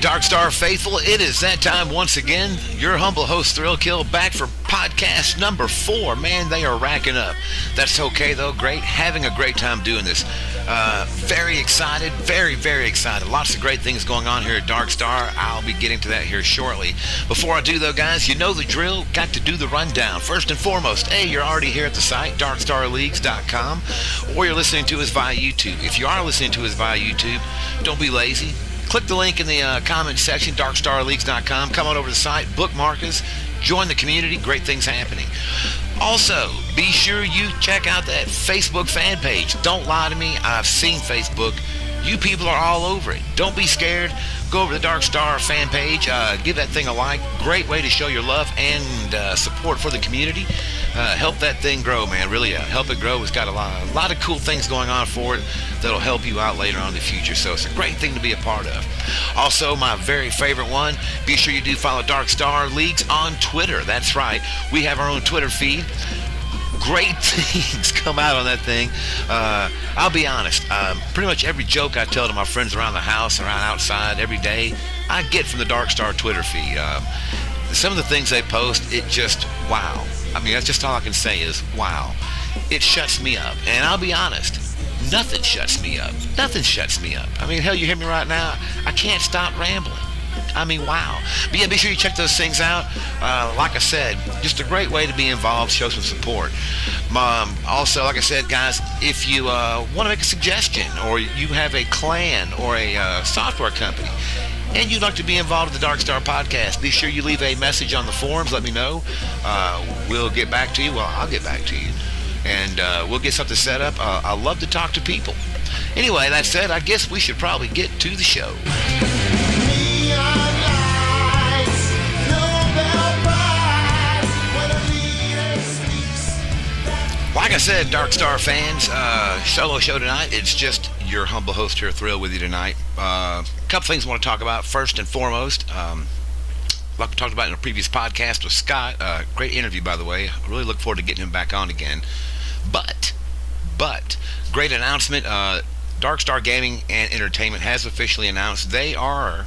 DarkStar faithful, it is that time once again. Your humble host, Thrill Kill, back for podcast number 4. Man, they are racking up. That's okay, though. Great. Having a great time doing this. Very excited. Very, very excited. Lots of great things going on here at DarkStar. I'll be getting to that here shortly. Before I do, though, guys, you know the drill. Got to do the rundown. First and foremost, you're already here at the site, DarkStarLeagues.com, or you're listening to us via YouTube. If you are listening to us via YouTube, don't be lazy. Click the link in the comment section, DarkStarLeagues.com. Come on over to the site, bookmark us, join the community. Great things happening. Also, be sure you check out that Facebook fan page. Don't lie to me. I've seen Facebook. You people are all over it. Don't be scared. Go over to the DarkStar fan page. Give that thing a like. Great way to show your love and support for the community. Help that thing grow, man. Really help it grow. It's got a lot of cool things going on for it that'll help you out later on in the future. So it's a great thing to be a part of. Also, my very favorite one, be sure you do follow DarkStar Leagues on Twitter. That's right. We have our own Twitter feed. Great things come out on that thing. I'll be honest. Pretty much every joke I tell to my friends around the house, around outside, every day, I get from the DarkStar Twitter feed. Some of the things they post, it just, wow. I mean, that's just all I can say is, wow. It shuts me up. And I'll be honest, nothing shuts me up. Nothing shuts me up. I mean, hell, you hear me right now? I can't stop rambling. I mean, wow. But yeah, be sure you check those things out. Like I said, just a great way to be involved, show some support. Also, like I said, guys, if you want to make a suggestion, or you have a clan or a software company, and you'd like to be involved in the DarkStar Podcast, be sure you leave a message on the forums. Let me know. We'll get back to you. Well, I'll get back to you. And we'll get something set up. I love to talk to people. Anyway, that said, I guess we should probably get to the show. Like I said, DarkStar fans, solo show tonight. It's just your humble host here, Thrill, with you tonight. A couple things I want to talk about. First and foremost, like we talked about in a previous podcast with Scott, great interview, by the way. I really look forward to getting him back on again. But, great announcement. DarkStar Gaming and Entertainment has officially announced they are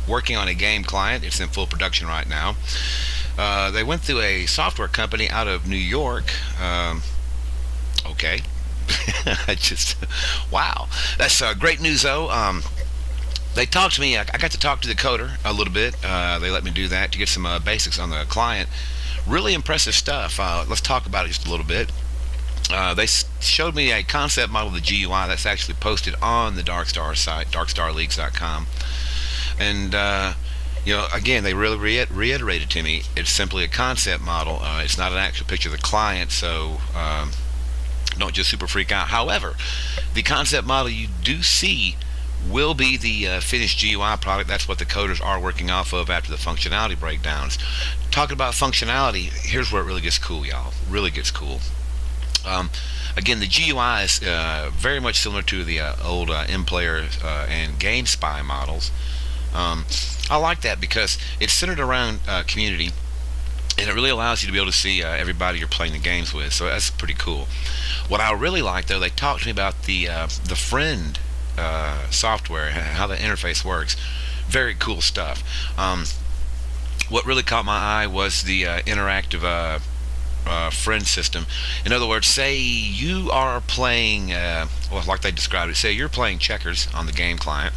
working on a game client. It's in full production right now. They went through a software company out of New York. Okay. Wow. That's great news, though. They talked to me. I got to talk to the coder a little bit. They let me do that to get some basics on the client. Really impressive stuff. Let's talk about it just a little bit. They showed me a concept model of the GUI that's actually posted on the DarkStar site, DarkStarLeagues.com. And, again, they really reiterated to me, it's simply a concept model. It's not an actual picture of the client, so don't just super freak out. However, the concept model you do see will be the finished GUI product. That's what the coders are working off of after the functionality breakdowns. Talking about functionality, here's where it really gets cool, y'all. Really gets cool. Again, the GUI is very much similar to the old M-Player and GameSpy models. I like that because it's centered around community, and it really allows you to be able to see everybody you're playing the games with. So that's pretty cool. What I really like, though, they talked to me about the friend software, how the interface works. Very cool stuff. What really caught my eye was the interactive friend system. In other words, say you are playing, like they described it, say you're playing checkers on the game client,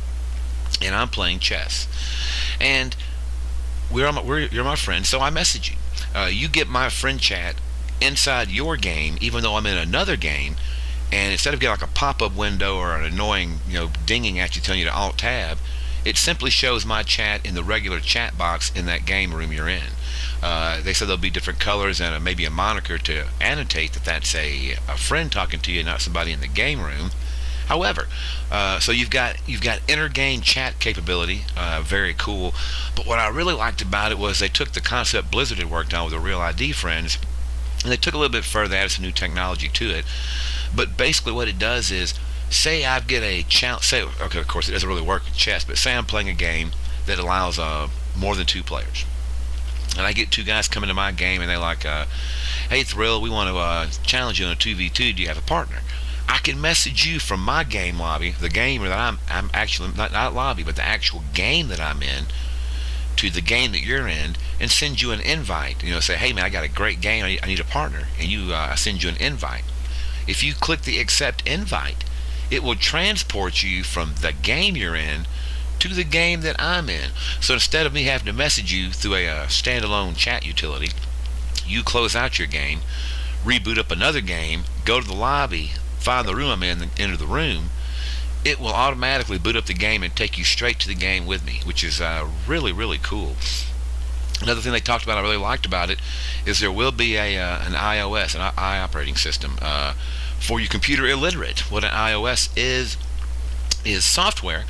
and I'm playing chess, and you're my friend, so I message you. You get my friend chat inside your game, even though I'm in another game, and instead of getting like a pop-up window or an annoying, dinging at you telling you to alt-tab, it simply shows my chat in the regular chat box in that game room you're in. They said there'll be different colors and maybe a moniker to annotate that that's a friend talking to you, not somebody in the game room. However, so you've got inter-game chat capability, very cool. But what I really liked about it was they took the concept Blizzard had worked on with the Real ID friends, and they took a little bit further, added some new technology to it. But basically, what it does is, say I get a challenge. Okay, of course it doesn't really work in chess, but say I'm playing a game that allows more than 2 players, and I get 2 guys coming to my game, and they're like, "Hey, Thrill, we want to challenge you in a 2v2. Do you have a partner?" I can message you from my game lobby, the game that I'm actually not lobby, but the actual game that I'm in, to the game that you're in, and send you an invite. Say, hey man, I got a great game. I need a partner, and I send you an invite. If you click the accept invite, it will transport you from the game you're in to the game that I'm in. So instead of me having to message you through a standalone chat utility, you close out your game, reboot up another game, go to the lobby, find the room I'm in, enter the room. It will automatically boot up the game and take you straight to the game with me, which is really, really cool. Another thing they talked about I really liked about it is there will be an iOS, an operating system for you computer illiterate. What an iOS is software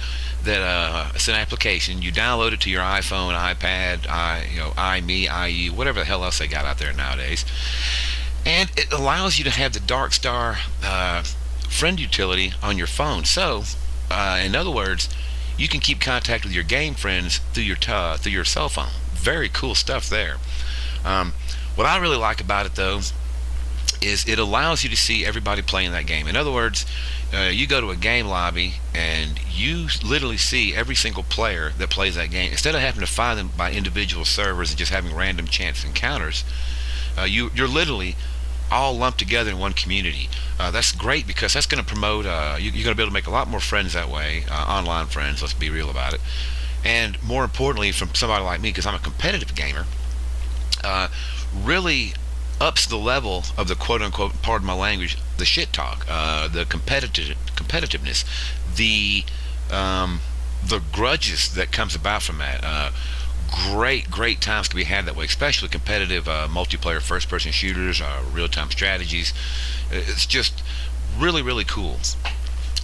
that it's an application. You download it to your iPhone, iPad, iMe, IE, whatever the hell else they got out there nowadays, and it allows you to have the DarkStar friend utility on your phone. So, in other words, you can keep contact with your game friends through your cell phone. Very cool stuff there. What I really like about it, though, is it allows you to see everybody playing that game. In other words, you go to a game lobby and you literally see every single player that plays that game. Instead of having to find them by individual servers and just having random chance encounters, you're literally all lumped together in one community. That's great because that's going to promote, you're going to be able to make a lot more friends that way, online friends, let's be real about it. And more importantly, from somebody like me, because I'm a competitive gamer, really ups the level of the quote-unquote, pardon my language, the shit talk, the competitiveness, the grudges that comes about from that. Great times can be had that way, especially competitive multiplayer first-person shooters, real-time strategies. It's just really, really cool.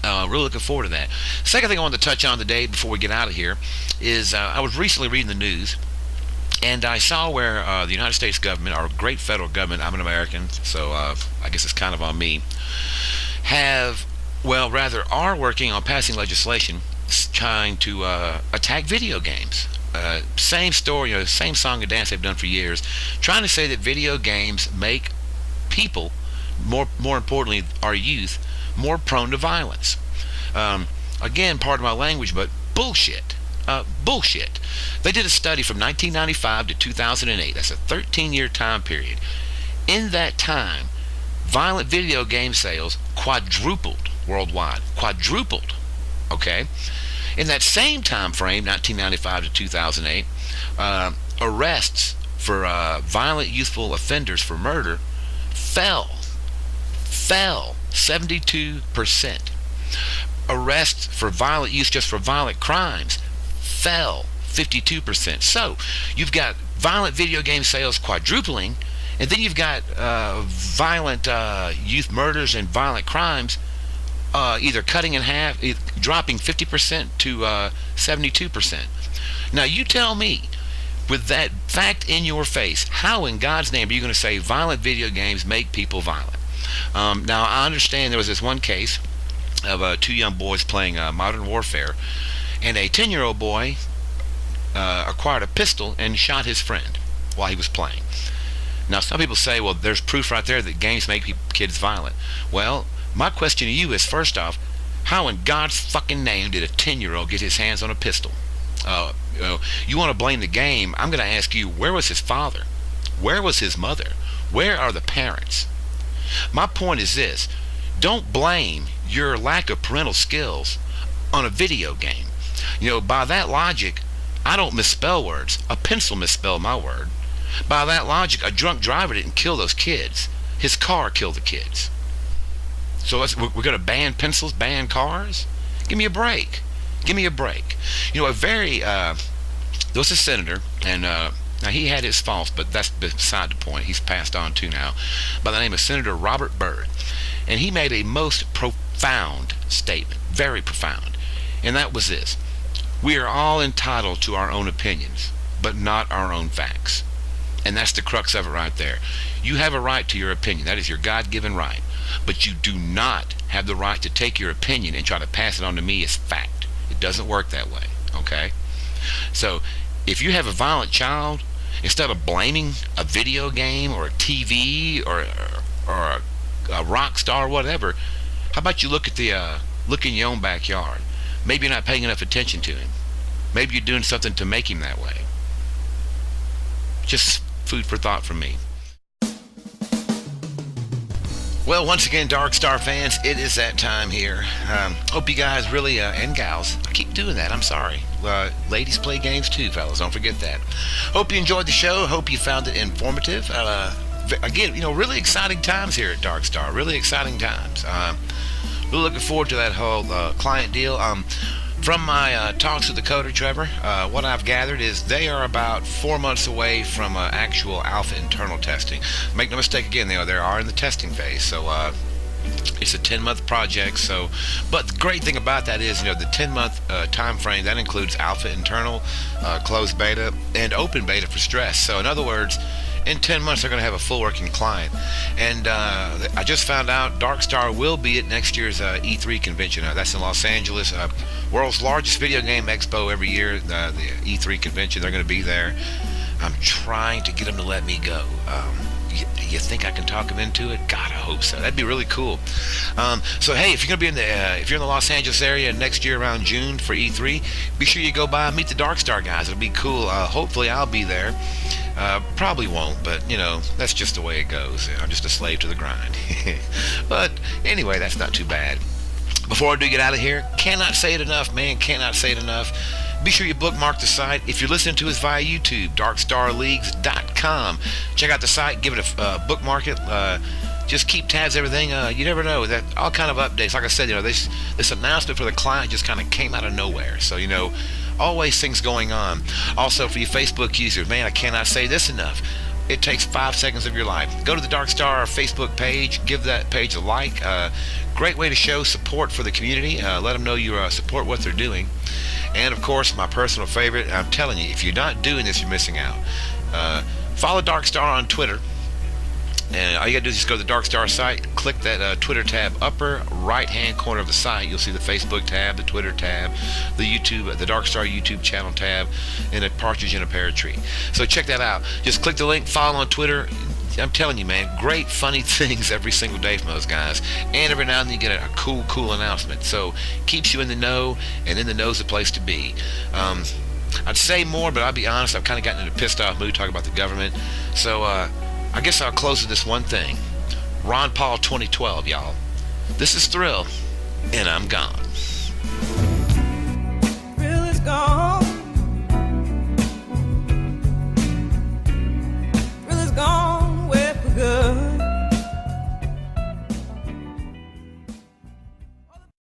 Really looking forward to that. Second thing I wanted to touch on today before we get out of here is I was recently reading the news, and I saw where the United States government, our great federal government, I'm an American, so I guess it's kind of on me, are working on passing legislation trying to attack video games. Same story, same song and dance they've done for years, trying to say that video games make people, more importantly our youth, more prone to violence. Again, pardon my language, but bullshit. Bullshit. They did a study from 1995 to 2008. That's a 13-year time period. In that time, violent video game sales quadrupled worldwide. Quadrupled. Okay? In that same time frame, 1995 to 2008, arrests for violent youthful offenders for murder fell 72%. Arrests for violent use just for violent crimes fell 52%. So you've got violent video game sales quadrupling, and then you've got violent youth murders and violent crimes either cutting in half, dropping 50% to 72%. Now you tell me, with that fact in your face, how in God's name are you going to say violent video games make people violent? Now I understand there was this one case of two young boys playing Modern Warfare, and a 10-year-old boy acquired a pistol and shot his friend while he was playing. Now some people say, well, there's proof right there that games make kids violent. Well, my question to you is, first off, how in God's fucking name did a 10-year-old get his hands on a pistol? You want to blame the game? I'm going to ask you, where was his father? Where was his mother? Where are the parents? My point is this: don't blame your lack of parental skills on a video game. By that logic, I don't misspell words. A pencil misspelled my word. By that logic, a drunk driver didn't kill those kids. His car killed the kids. So we're going to ban pencils, ban cars? Give me a break. Give me a break. There was a senator, and now he had his faults, but that's beside the point. He's passed on too now, by the name of Senator Robert Byrd. And he made a most profound statement, very profound. And that was this: we are all entitled to our own opinions, but not our own facts. And that's the crux of it right there. You have a right to your opinion. That is your God-given right. But you do not have the right to take your opinion and try to pass it on to me as fact. It doesn't work that way, okay? So if you have a violent child, instead of blaming a video game or a TV or a rock star, whatever, How about you look in your own backyard? Maybe you're not paying enough attention to him. Maybe you're doing something to make him that way. Just food for thought from me. Well, once again, DarkStar fans, it is that time here. Hope you guys really, and gals, I keep doing that, I'm sorry. Ladies play games too, fellas, don't forget that. Hope you enjoyed the show. Hope you found it informative. Again, really exciting times here at DarkStar. Really exciting times. Really looking forward to that whole client deal. From my talks with the coder, Trevor, what I've gathered is they are about 4 months away from actual alpha internal testing. Make no mistake, again, they are in the testing phase. So it's a 10-month project. But the great thing about that is, the 10-month time frame, that includes alpha internal, closed beta, and open beta for stress. So in other words, in 10 months, they're going to have a full working client. And I just found out DarkStar will be at next year's E3 convention. That's in Los Angeles. World's largest video game expo every year, the E3 convention. They're going to be there. I'm trying to get them to let me go. You think I can talk them into it? God, I hope so. That'd be really cool. So hey, if you're gonna be if you're in the Los Angeles area next year around June for E3, be sure you go by and meet the DarkStar guys. It'll be cool. Hopefully, I'll be there. Probably won't, but that's just the way it goes. I'm just a slave to the grind. But anyway, that's not too bad. Before I do get out of here, cannot say it enough, man. Cannot say it enough. Be sure you bookmark the site. If you're listening to us via YouTube, darkstarleagues.com. Check out the site, give it a bookmark it. Just keep tabs, everything. You never know. That all kind of updates. Like I said, this announcement for the client just kind of came out of nowhere. So, always things going on. Also, for you Facebook users, man, I cannot say this enough. It takes 5 seconds of your life. Go to the DarkStar Facebook page. Give that page a like. Great way to show support for the community. Let them know you support what they're doing. And, of course, my personal favorite, I'm telling you, if you're not doing this, you're missing out. Follow DarkStar on Twitter. And all you got to do is just go to the DarkStar site, click that Twitter tab, upper right-hand corner of the site. You'll see the Facebook tab, the Twitter tab, the DarkStar YouTube channel tab, and a partridge in a pear tree. So check that out. Just click the link, follow on Twitter. I'm telling you, man, great, funny things every single day from those guys. And every now and then you get a cool announcement. So keeps you in the know, and in the know's the place to be. I'd say more, but I'll be honest, I've kind of gotten in a pissed off mood talking about the government. So I guess I'll close with this one thing. Ron Paul 2012, y'all. This is Thrill, and I'm gone.